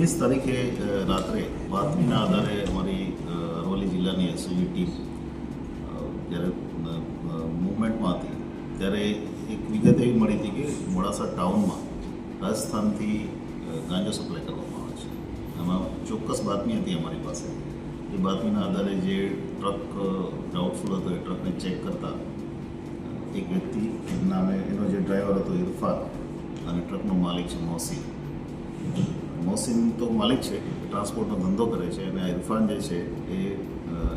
19 તારીખે રાત્રે બાતમીના આધારે અમારી અરવલ્લી જિલ્લાની એસઓજી ટીમ જ્યારે મૂવમેન્ટમાં હતી ત્યારે એક વિગત એવી મળી હતી કે મોડાસા ટાઉનમાં રાજસ્થાનથી ગાંજો સપ્લાય કરવામાં આવે છે. આમાં ચોક્કસ બાતમી હતી અમારી પાસે. એ બાતમીના આધારે જે ટ્રક ડાઉટફુલ હતો એ ટ્રકને ચેક કરતા એક વ્યક્તિ નામે એનો જે ડ્રાઈવર હતો ઇરફાન અને ટ્રકનો માલિક છે મોહસિન તો માલિક છે, ટ્રાન્સપોર્ટનો ધંધો કરે છે, અને ઇરફાન જે છે એ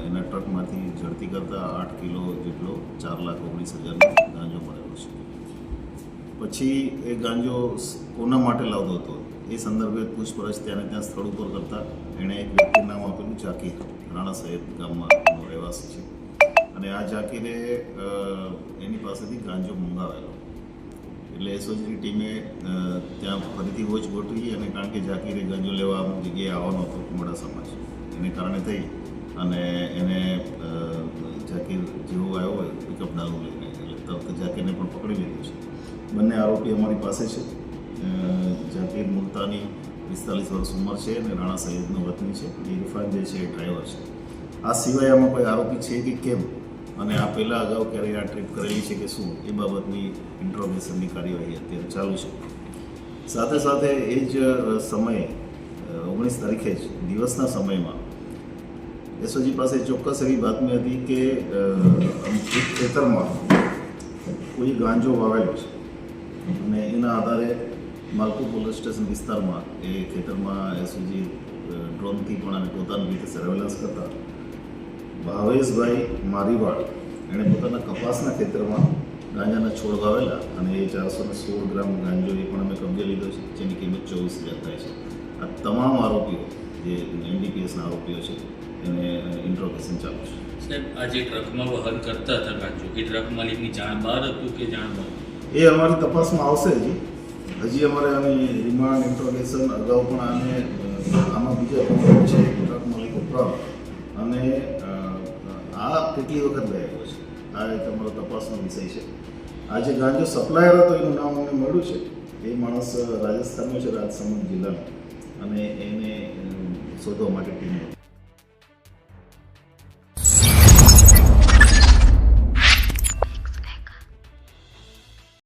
એના ટ્રકમાંથી ઝડપી કરતાં 8 કિલો જેટલો 4,19,000 ગાંજો મળેલો છે. પછી એ ગાંજો કોના માટે લાવતો હતો એ સંદર્ભે પૂછપરછ ત્યાં સ્થળ ઉપર કરતાં એણે એક વ્યક્તિનું નામ આપેલું જાકીર, રાણા સાહેબ ગામમાં રહેવાસી છે, અને આ જાકીરે એની પાસેથી ગાંજો મંગાવેલો. એટલે એસઓજી ટીમે ત્યાં ફરીથી વોચ ગોઠવી, અને કારણ કે જાકીરે ગાંજો લેવા અમુક જગ્યાએ આવવાનો હતો મોડાસામાં જ, એને કારણે થઈ અને એને જાકીર જેવો આવ્યો હોય પિકઅપ દારૂ લઈને, એટલે તરત જાકીરને પણ પકડી લીધું છે. બંને આરોપી અમારી પાસે છે. જાકીર મુલતાની 45 વર્ષ ઉંમર છે અને રાણા સૈયદનો વતની છે. ઇરફાન જે છે એ ડ્રાઈવર છે. આ સિવાય આમાં કોઈ આરોપી છે કે કેમ, અને આ પહેલાં અગાઉ ક્યારેય આ ટ્રીપ કરેલી છે કે શું, એ બાબતની ઇન્ટ્રોગેશનની કાર્યવાહી અત્યારે ચાલુ છે. સાથે સાથે એ જ સમયે 19 તારીખે જ દિવસના સમયમાં એસઓજી પાસે ચોક્કસ એવી બાતમી હતી કે ખેતરમાં કોઈ ગાંજો વાવેલો છે, અને એના આધારે માલપુર પોલીસ સ્ટેશન વિસ્તારમાં એ ખેતરમાં એસઓજી ડ્રોનથી પણ અને પોતાની રીતે સર્વેલન્સ કરતા ભાવેશભાઈ મારીવાડ એણે પોતાના કપાસના ખેતરમાં ગાંજાના છોડ વાવેલા, અને એ 416 ગ્રામ ગાંજો એ પણ અમે કબજે લીધો છે, જેની કિંમત 24,000 થાય છે. આ તમામ આરોપીઓ જે એનડીપીએસના આરોપીઓ છે એને ઇન્ટ્રોગેશન ચાલુ છે. સાહેબ, આ જે ટ્રકમાં વહન કરતા હતા ગાંજો, એ ટ્રક માલિકની જાણ બહાર હતું કે જાણ બહાર? એ અમારી તપાસમાં આવશે. હજી અમારે આની રિમાન્ડ ઇન્ટ્રોગેશન અગાઉ પણ આમાં બીજા પણ છે ટ્રક માલિક ઉપરાંત, અને આ કેટલી વખત ગયેલો છે, આ એક અમારો તપાસનો વિષય છે. આ જે ગાંજો સપ્લાયર હતો એનું નામ અમને મળ્યું છે. એ માણસ રાજસ્થાનનો છે, રાજસમંદ જિલ્લાનો, અને એને શોધવા માટે ટીમ